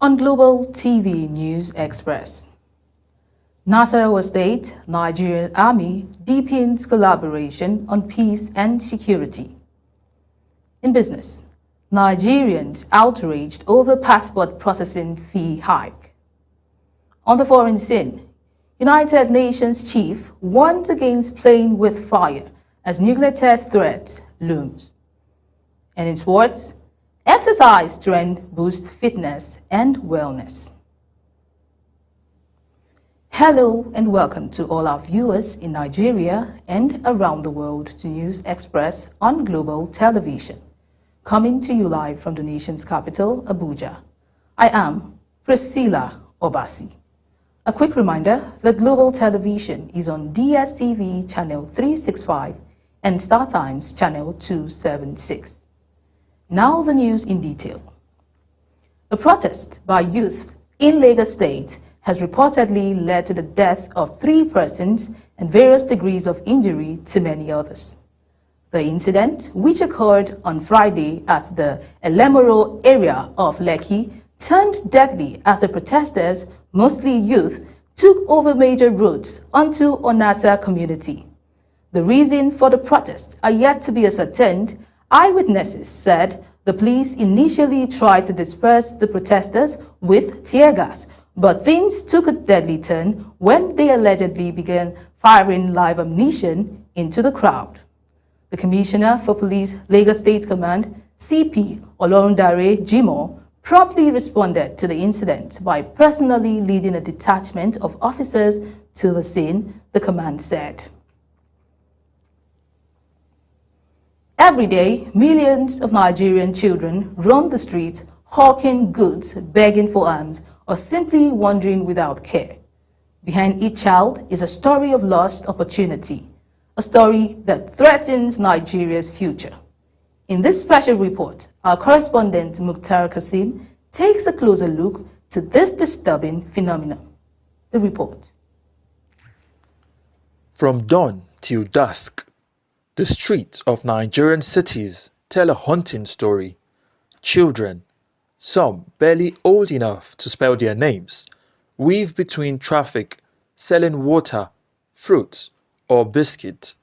On Global TV News Express, Nasarawa State, Nigerian Army deepens collaboration on peace and security. In business, Nigerians outraged over passport processing fee hike. On the foreign scene, United Nations chief warns against playing with fire as nuclear test threat looms. And in sports, exercise trend boosts fitness and wellness. Hello and welcome to all our viewers in Nigeria and around the world to News Express on Global Television. Coming to you live from the nation's capital, Abuja. I am Priscilla Obasi. A quick reminder that Global Television is on DSTV channel 365 and StarTimes channel 276. Now the news in detail. A protest by youth in Lagos State has reportedly led to the death of 3 persons and various degrees of injury to many others. The incident, which occurred on Friday at the Elemoro area of Lekki, turned deadly as the protesters, mostly youth, took over major roads onto Onasa community. The reason for the protests are yet to be ascertained. Eyewitnesses said the police initially tried to disperse the protesters with tear gas, but things took a deadly turn when they allegedly began firing live ammunition into the crowd. The Commissioner for Police, Lagos State Command, CP Olorundare Jimoh, promptly responded to the incident by personally leading a detachment of officers to the scene, the command said. Every day, millions of Nigerian children roam the streets, hawking goods, begging for alms, or simply wandering without care. Behind each child is a story of lost opportunity, a story that threatens Nigeria's future. In this special report, our correspondent Mukhtar Kasim takes a closer look to this disturbing phenomenon. The report. From dawn till dusk, the streets of Nigerian cities tell a haunting story. Children, some barely old enough to spell their names, weave between traffic, selling water, fruits, or biscuits.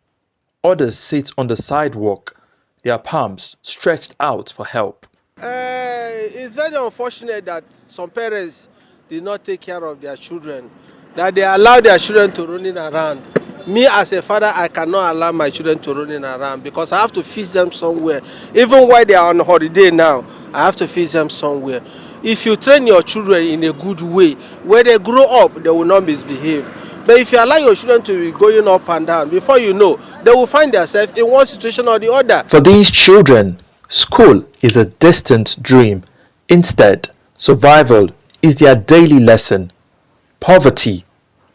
Others sit on the sidewalk, their palms stretched out for help. It's very unfortunate that some parents did not take care of their children, that they allow their children to running around. Me as a father, I cannot allow my children to running around because I have to feed them somewhere. Even while they are on holiday now, I have to feed them somewhere. If you train your children in a good way, when they grow up, they will not misbehave. But if you allow your children to be going up and down, before you know, they will find themselves in one situation or the other. For these children, school is a distant dream. Instead, survival is their daily lesson. Poverty,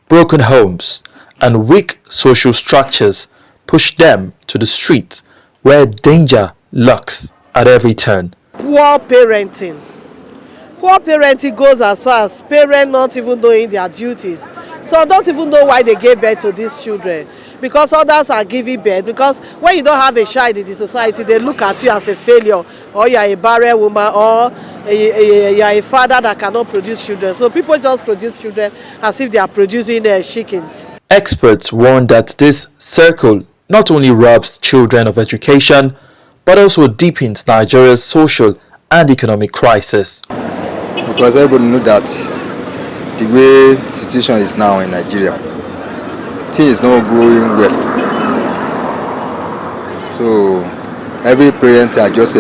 broken homes, and weak social structures push them to the streets where danger lurks at every turn. Poor parenting. Poor parenting goes as far as parents not even knowing their duties. So don't even know why they gave birth to these children. Because others are giving birth. Because when you don't have a child in the society, they look at you as a failure. Or you are a barren woman, or you are a father that cannot produce children. So people just produce children as if they are producing chickens. Experts warn that this circle not only robs children of education, but also deepens Nigeria's social and economic crisis. Because everybody knows that the way the situation is now in Nigeria, things is not going well. So every parent are just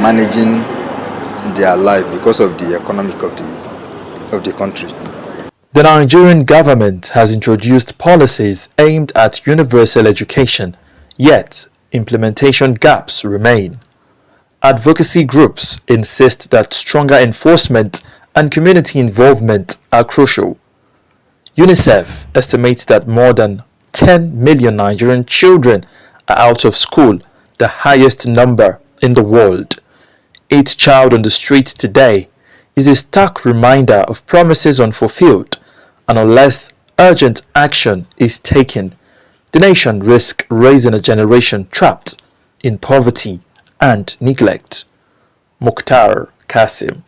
managing their life because of the economic of the country. The Nigerian government has introduced policies aimed at universal education, yet implementation gaps remain. Advocacy groups insist that stronger enforcement and community involvement are crucial. UNICEF estimates that more than 10 million Nigerian children are out of school, the highest number in the world. Each child on the streets today is a stark reminder of promises unfulfilled, and unless urgent action is taken, the nation risks raising a generation trapped in poverty and neglect. Mukhtar Kasim,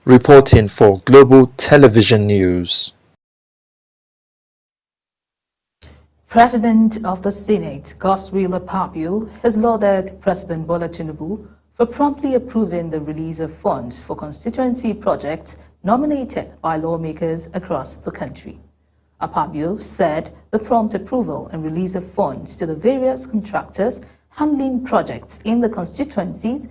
reporting for Global Television News. President of the Senate, Godswill Akpabio, has lauded President Bola Tinubu for promptly approving the release of funds for constituency projects nominated by lawmakers across the country. Akpabio said the prompt approval and release of funds to the various contractors handling projects in the constituencies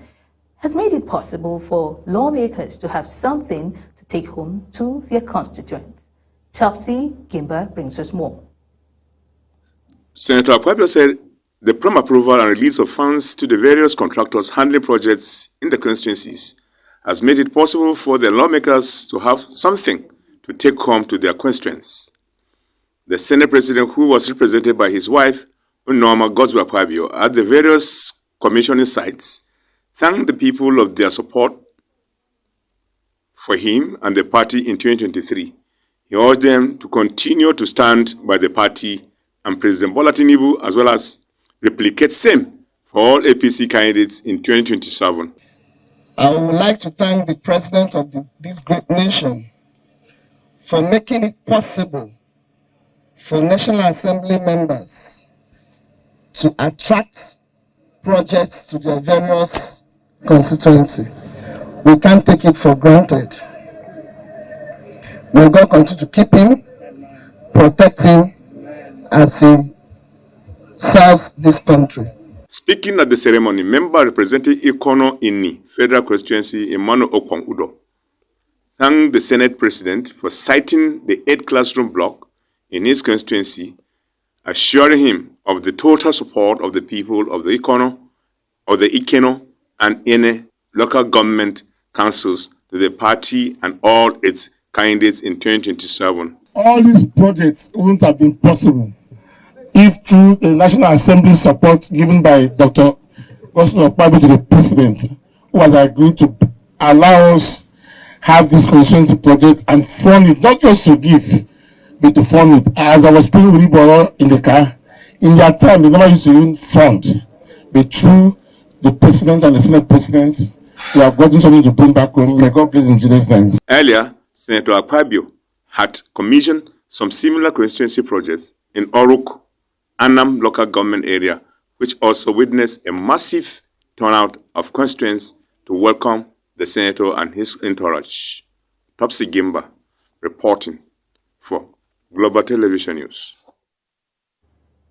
has made it possible for lawmakers to have something to take home to their constituents. Topsy Gimba brings us more. Senator Akpabio said the prompt approval and release of funds to the various contractors handling projects in the constituencies has made it possible for the lawmakers to have something to take home to their constituents. The Senate President, who was represented by his wife, Unorma Godswill Akpabio, at the various commissioning sites, thanked the people of their support for him and the party in 2023. He urged them to continue to stand by the party and President Bola Tinubu, as well as replicate same for all APC candidates in 2027. I would like to thank the President of this great nation for making it possible for National Assembly members to attract projects to their various constituency. We can't take it for granted. May God continue to keep him, protect him as he serves this country. Speaking at the ceremony, member representing Ikono Inni Federal Constituency, Emmanuel Okpong-Udo, thanked the Senate President for citing the 8 classroom block in his constituency, assuring him of the total support of the people of the Ikeno and Ene local government councils to the party and all its candidates in 2027. All these projects wouldn't have been possible if through the National Assembly support given by Dr. Godswill Akpabio to the President, who has agreed to allow us have this constituency project and fund it, not just to give, but to fund it. As I was speaking with Iboro in the car, in their time, they never used to even fund. But through the President and the Senate President, we have gotten something to bring back home. May God bless in Jesus' name. Earlier, Senator Akpabio had commissioned some similar constituency projects in Oruk, Annam local government area, which also witnessed a massive turnout of constituents to welcome the senator and his entourage. Topsy Gimba reporting for Global Television News.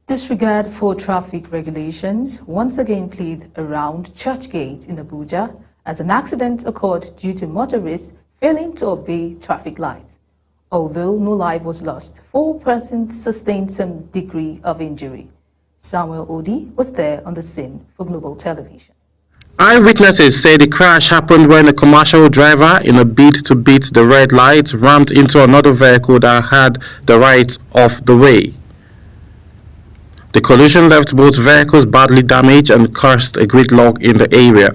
Disregard for traffic regulations once again played around Churchgate in Abuja as an accident occurred due to motorists failing to obey traffic lights. Although no life was lost, 4 persons sustained some degree of injury. Samuel Odi was there on the scene for Global Television. Eyewitnesses say the crash happened when a commercial driver, in a bid to beat the red light, rammed into another vehicle that had the right of the way. The collision left both vehicles badly damaged and caused a gridlock in the area.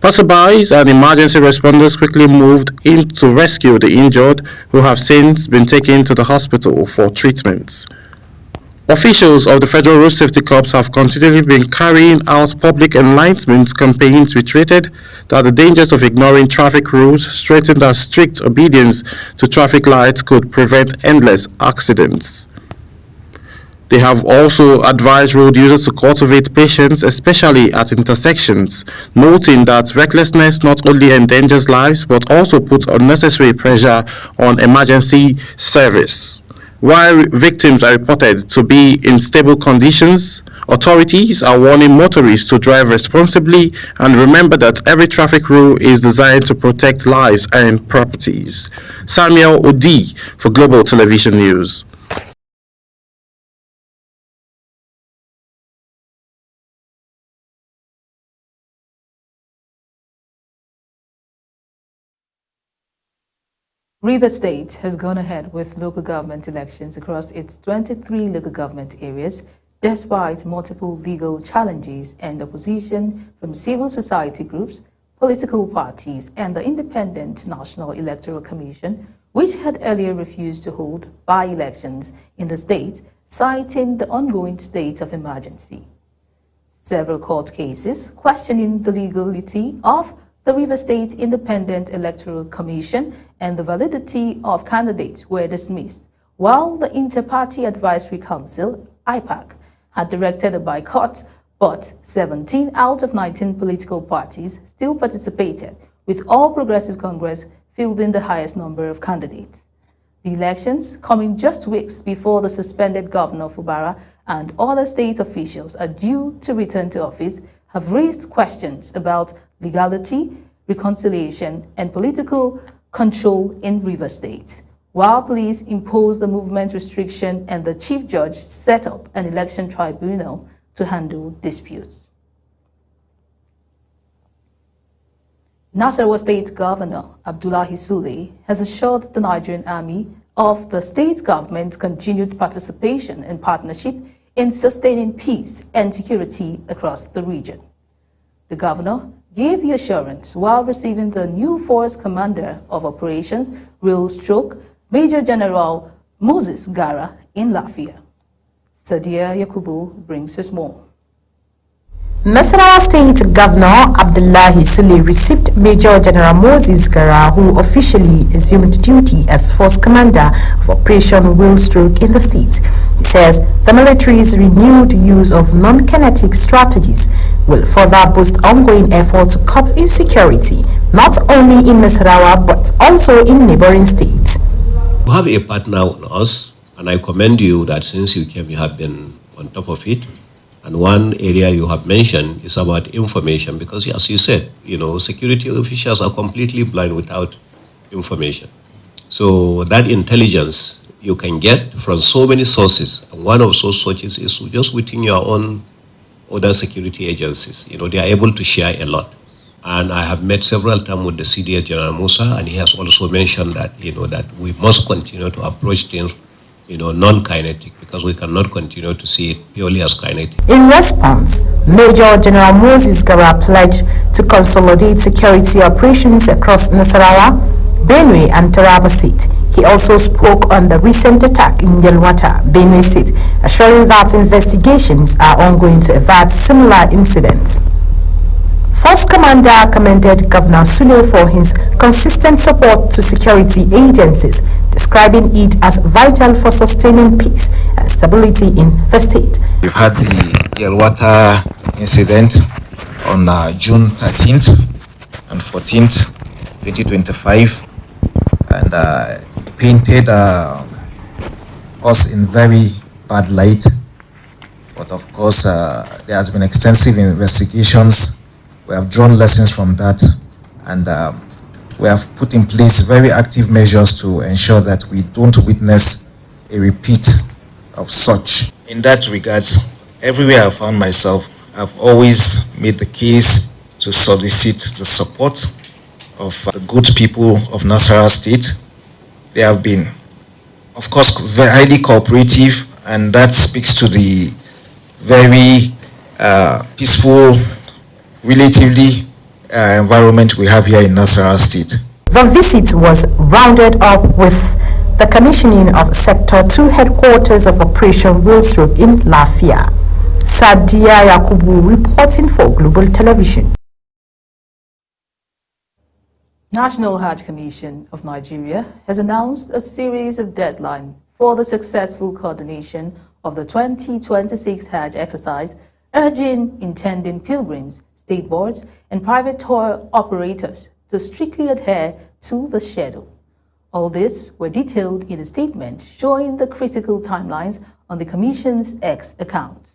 Passerbys and emergency responders quickly moved in to rescue the injured, who have since been taken to the hospital for treatment. Officials of the Federal Road Safety Corps have continually been carrying out public enlightenment campaigns, reiterated that the dangers of ignoring traffic rules, straightened as strict obedience to traffic lights could prevent endless accidents. They have also advised road users to cultivate patience, especially at intersections, noting that recklessness not only endangers lives but also puts unnecessary pressure on emergency service. While victims are reported to be in stable conditions, authorities are warning motorists to drive responsibly and remember that every traffic rule is designed to protect lives and properties. Samuel Odi for Global Television News. Rivers State has gone ahead with local government elections across its 23 local government areas, despite multiple legal challenges and opposition from civil society groups, political parties, and the Independent National Electoral Commission, which had earlier refused to hold by-elections in the state, citing the ongoing state of emergency. Several court cases questioning the legality of the Rivers State Independent Electoral Commission and the validity of candidates were dismissed, while the Inter-Party Advisory Council, IPAC, had directed a boycott, but 17 out of 19 political parties still participated, with All Progressive Congress fielding the highest number of candidates. The elections, coming just weeks before the suspended Governor Fubara and other state officials are due to return to office, have raised questions about legality, reconciliation, and political control in Rivers State. While police imposed the movement restriction and the chief judge set up an election tribunal to handle disputes. Nasarawa State Governor Abdullahi Sule has assured the Nigerian Army of the state government's continued participation and partnership in sustaining peace and security across the region. The governor gave the assurance while receiving the new Force Commander of Operations, Major General Moses Gara in Lafia. Sadia Yakubu brings us more. Nasarawa State Governor Abdullahi Sule received Major General Moses Gara, who officially assumed duty as Force Commander of Operation Willstroke in the state. He says the military's renewed use of non-kinetic strategies will further boost ongoing efforts to curb insecurity, not only in Nasarawa but also in neighboring states. We have a partner on us, and I commend you that since you came, you have been on top of it. And one area you have mentioned is about information, because as you said, security officials are completely blind without information. So that intelligence you can get from so many sources. And one of those sources is just within your own other security agencies. They are able to share a lot. And I have met several times with the CDS General Musa, and he has also mentioned that, that we must continue to approach things non-kinetic, because we cannot continue to see it purely as kinetic. In response, Major General Moses Gara pledged to consolidate security operations across Nasarawa, Benue and Taraba State. He also spoke on the recent attack in Yelwata, Benue State, assuring that investigations are ongoing to avert similar incidents. Force Commander commended Governor Sule for his consistent support to security agencies, describing it as vital for sustaining peace and stability in the state. We've had the Yelwata incident on June 13th and 14th, 2025, and it painted us in very bad light. But of course, there has been extensive investigations. We have drawn lessons from that, and we have put in place very active measures to ensure that we don't witness a repeat of such. In that regard, everywhere I found myself, I've always made the case to solicit the support of the good people of Nasarawa State. They have been, of course, very highly cooperative, and that speaks to the very peaceful, relatively environment we have here in Nasarawa State. The visit was rounded up with the commissioning of Sector 2 headquarters of Operation Willstroke in Lafia. Sadia Yakubu reporting for Global Television. National Hajj Commission of Nigeria has announced a series of deadlines for the successful coordination of the 2026 Hajj exercise, urging intending pilgrims, state boards, and private tour operators to strictly adhere to the schedule. All this were detailed in a statement showing the critical timelines on the Commission's X account.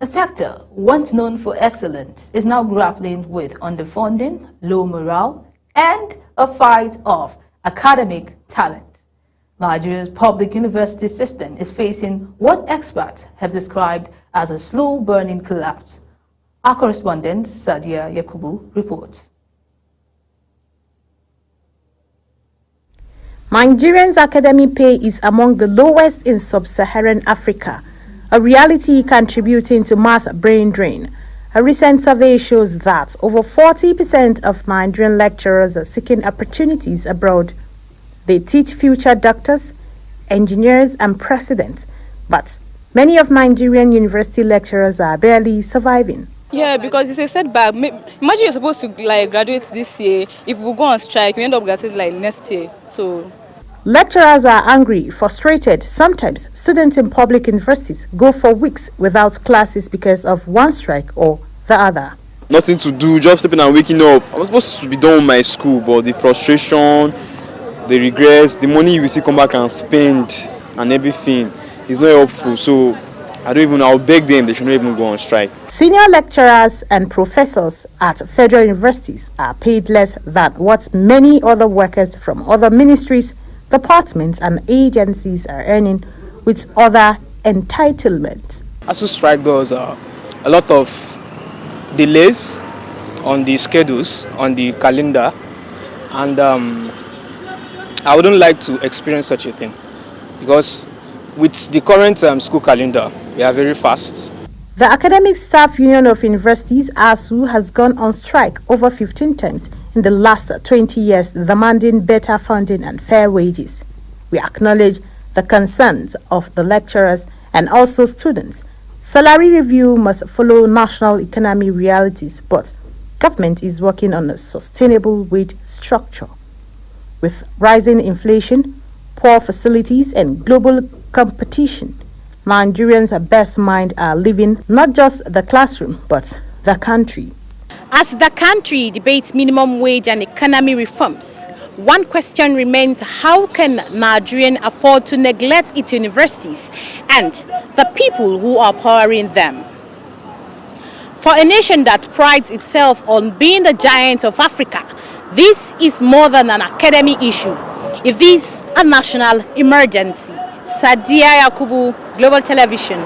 A sector once known for excellence is now grappling with underfunding, low morale, and a fight of academic talent. Nigeria's public university system is facing what experts have described as a slow-burning collapse. Our correspondent, Sadia Yakubu, reports. Nigerians' academic pay is among the lowest in sub-Saharan Africa, a reality contributing to mass brain drain. A recent survey shows that over 40% of Nigerian lecturers are seeking opportunities abroad. They teach future doctors, engineers, and presidents, but many of Nigerian university lecturers are barely surviving. Yeah, because it's a setback. Imagine you're supposed to like graduate this year. If we go on strike, we end up graduating like next year. So Lecturers are angry, frustrated. Sometimes students in public universities go for weeks without classes because of one strike or the other. Nothing to do, just sleeping and waking up. I'm supposed to be done with my school, but the frustration, the regrets, the money you will see come back and spend and everything is not helpful. So I'll beg them, they should not even go on strike. Senior lecturers and professors at federal universities are paid less than what many other workers from other ministries, departments and agencies are earning with other entitlements. ASUU strike does a lot of delays on the schedules, on the calendar, and I wouldn't like to experience such a thing because with the current school calendar, we are very fast. The Academic Staff Union of Universities, ASUU, has gone on strike over 15 times in the last 20 years, demanding better funding and fair wages. We acknowledge the concerns of the lecturers and also students. Salary review must follow national economy realities, but government is working on a sustainable wage structure. With rising inflation, poor facilities and global competition, Nigerians at best mind are leaving not just the classroom, but the country. As the country debates minimum wage and economy reforms, one question remains: how can Nigerians afford to neglect its universities and the people who are powering them? For a nation that prides itself on being the giant of Africa, this is more than an academic issue. It is a national emergency. Sadia Yakubu, Global Television.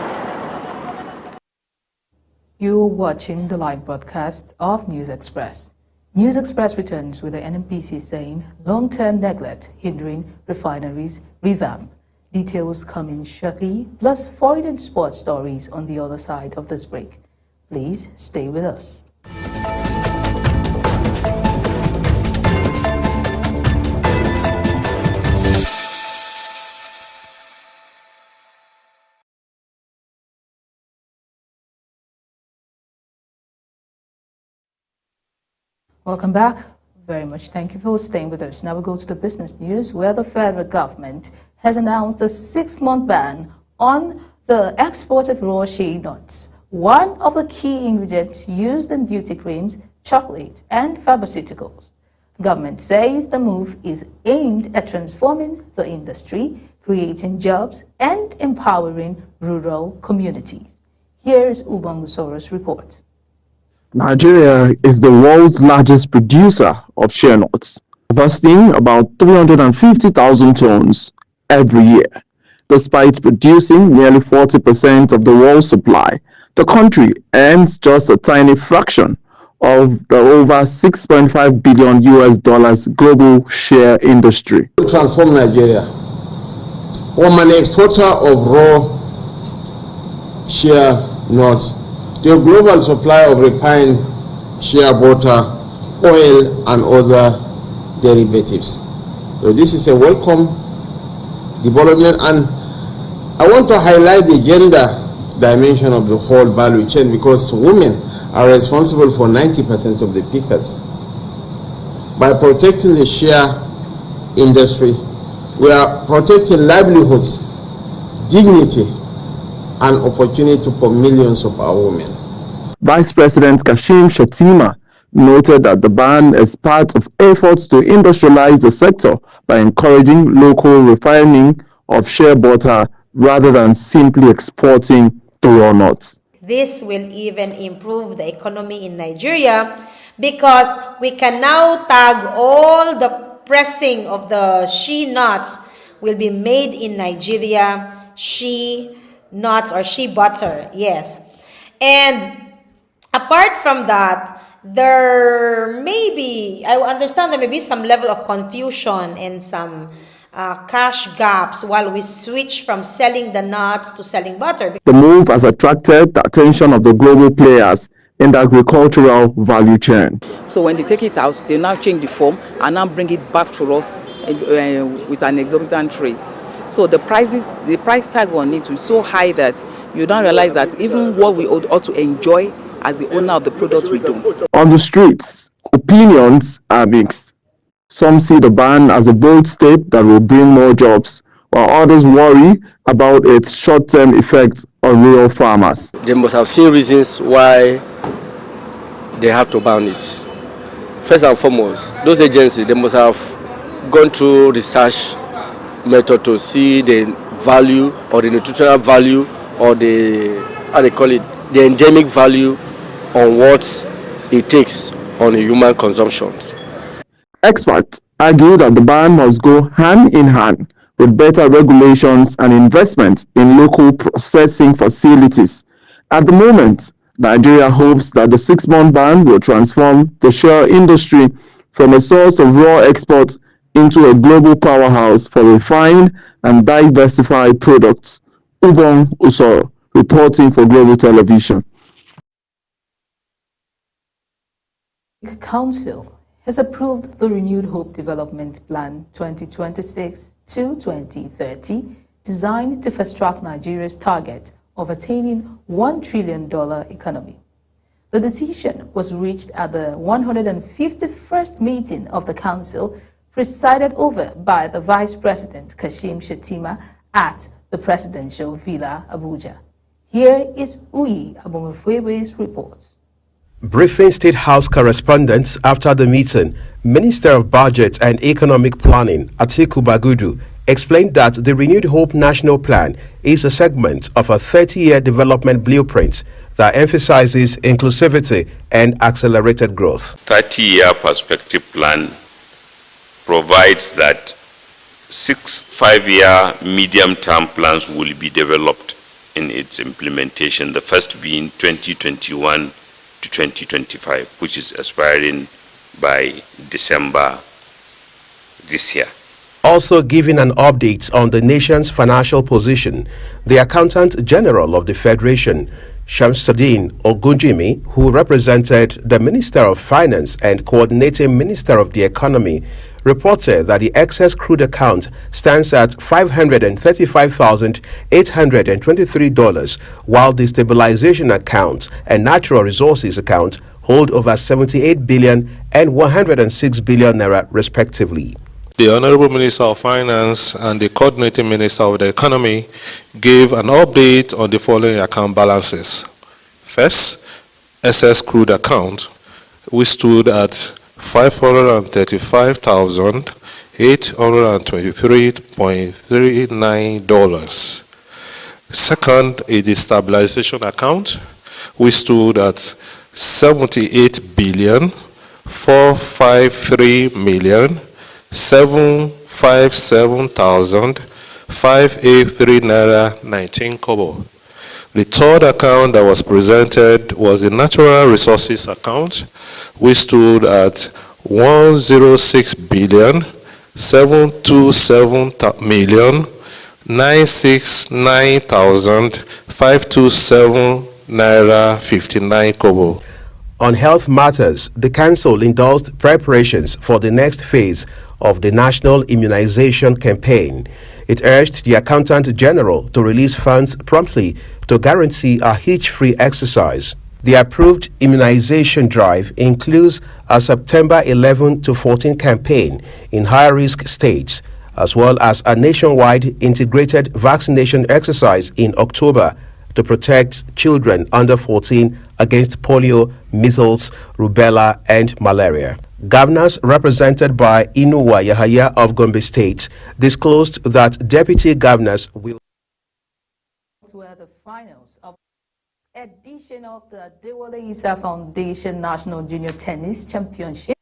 You're watching the live broadcast of News Express. News Express returns with the NNPC saying long-term neglect hindering refineries revamp. Details coming shortly, plus foreign and sports stories on the other side of this break. Please stay with us. Welcome back. Very much thank you for staying with us. Now we go to the business news, where the federal government has announced a 6-month ban on the export of raw shea nuts, one of the key ingredients used in beauty creams, chocolate, and pharmaceuticals. The government says the move is aimed at transforming the industry, creating jobs, and empowering rural communities. Here is Ubangusoro's report. Nigeria is the world's largest producer of shea nuts, harvesting about 350,000 tons every year. Despite producing nearly 40% of the world's supply, the country earns just a tiny fraction of the over $6.5 billion global shea industry. To transform Nigeria from an exporter of raw shea nuts to a global supply of refined shea butter, oil, and other derivatives. So this is a welcome development, and I want to highlight the gender dimension of the whole value chain, because women are responsible for 90% of the pickers. By protecting the shea industry, we are protecting livelihoods, dignity, and opportunity for millions of our women. Vice President Kashim Shettima noted that the ban is part of efforts to industrialize the sector by encouraging local refining of shea butter rather than simply exporting the raw nuts. This will even improve the economy in Nigeria, because we can now tag all the pressing of the shea nuts will be made in Nigeria, shea nuts or shea butter, yes. And apart from that, there may be, I understand there may be some level of confusion and some cash gaps while we switch from selling the nuts to selling butter. The move has attracted the attention of the global players in the agricultural value chain. So when they take it out, they now change the form and now bring it back to us with an exorbitant rate. So the price tag on it is so high that you don't realize that even what we ought to enjoy As the owner of the product, we don't. On the streets, opinions are mixed. Some see the ban as a bold step that will bring more jobs, while others worry about its short-term effects on rural farmers. They must have seen reasons why they have to ban it. First and foremost, those agencies, they must have gone through research method to see the value or the nutritional value or the, how they call it, the endemic value on what it takes on human consumption. Experts argue that the ban must go hand in hand with better regulations and investment in local processing facilities. At the moment, Nigeria hopes that the 6-month ban will transform the shell industry from a source of raw exports into a global powerhouse for refined and diversified products. Ubong Usoro, reporting for Global Television. Council has approved the Renewed Hope Development Plan 2026 to 2030, designed to fast-track Nigeria's target of attaining $1 trillion economy. The decision was reached at the 151st meeting of the Council, presided over by the Vice President Kashim Shettima at the Presidential Villa, Abuja. Here is Uyi Abomofewe's report. Briefing State House correspondents after the meeting, Minister of Budget and Economic Planning, Atiku Bagudu, explained that the Renewed Hope National Plan is a segment of a 30-year development blueprint that emphasizes inclusivity and accelerated growth. 30-year perspective plan provides that 6 5-year medium-term plans will be developed in its implementation, the first being 2021 to 2025, which is expiring by December this year. Also giving an update on the nation's financial position, the Accountant General of the Federation, Shamsuddin Ogunjimi, who represented the Minister of Finance and Coordinating Minister of the Economy, reported that the excess crude account stands at $535,823, while the stabilization account and natural resources account hold over 78 billion and 106 billion naira respectively. The Honorable Minister of Finance and the Coordinating Minister of the Economy gave an update on the following account balances. First, excess crude account, which stood at $535,823.39. Second is the stabilization account, which stood at $78,453,757,583 naira 19 kobo. The third account that was presented was the natural resources account, which stood at $106,727,969,527 naira 59 kobo. On health matters, the Council endorsed preparations for the next phase of the National Immunization Campaign. It urged the Accountant General to release funds promptly to guarantee a hitch-free exercise. The approved immunization drive includes a September 11 to 14 campaign in high-risk states, as well as a nationwide integrated vaccination exercise in October to protect children under 14 against polio, measles, rubella, and malaria. Governors represented by Inuwa Yahaya of Gombe State disclosed that deputy governors will were the finals of edition of the Adewale Isa Foundation National Junior Tennis Championship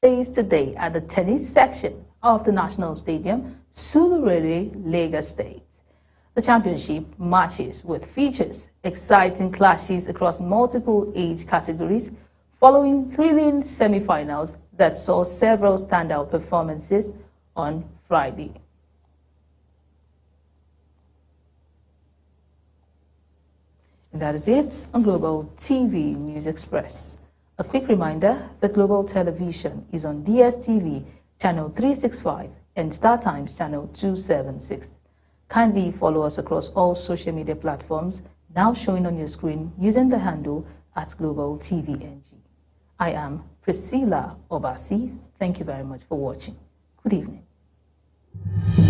plays today at the tennis section of the National Stadium, Surulere, Lagos State. The championship matches with features exciting clashes across multiple age categories, following thrilling semi-finals that saw several standout performances on Friday. And that is it on Global TV News Express. A quick reminder that Global Television is on DSTV channel 365 and StarTimes channel 276. Kindly follow us across all social media platforms now showing on your screen using the handle at Global TV NG. I am Priscilla Obasi. Thank you very much for watching. Good evening.